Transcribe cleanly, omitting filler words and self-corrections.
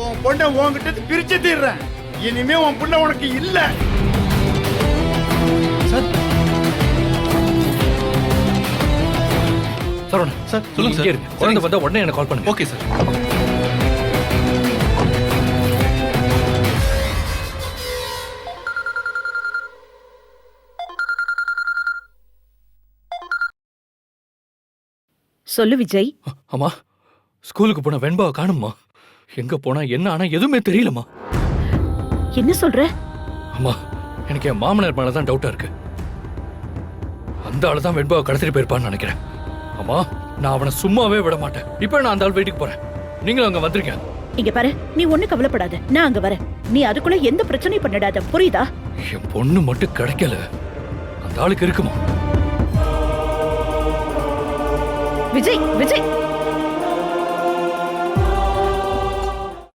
உன் பொண்ணை உன்கிட்ட பிரிச்சு தீர்றேன். இனிமே உன் புள்ள உனக்கு இல்ல. சார் சரவணா சார் சொல்லுங்க சார். குழந்தை வந்தா உடனே எனக்கு கால் பண்ணுங்க. Okay sir. சொல்லு விஜய். அம்மா ஸ்கூலுக்கு போன வெண்பாவை காணும்மா. எங்க போனா என்ன ஆனா எதுவுமே தெரியலம்மா. என்ன சொல்ற? அம்மா எனக்கு என் மாமனார் மேலதான் டவுட்டா இருக்கு. அந்த ஆளு தான் வெண்பாவை கடத்திட்டு போயிருப்பான்னு நினைக்கிறேன். அம்மா நான் அவனை சும்மாவே விட மாட்டேன். இப்ப நான் அந்த ஆள் வீட்டுக்கு போறேன். நீங்களும் அங்க வந்திருக்கேன். இங்க பாரு, நீ ஒண்ணு கவலைப்படாத, நான் அங்க வரேன். நீ அதுக்குள்ள எந்த பிரச்சனையும் பண்ணிடாத, புரியுதா? என் பொண்ணு மட்டும் கிடைக்கல, அந்த ஆளுக்கு இருக்குமா? விஜய் விஜய்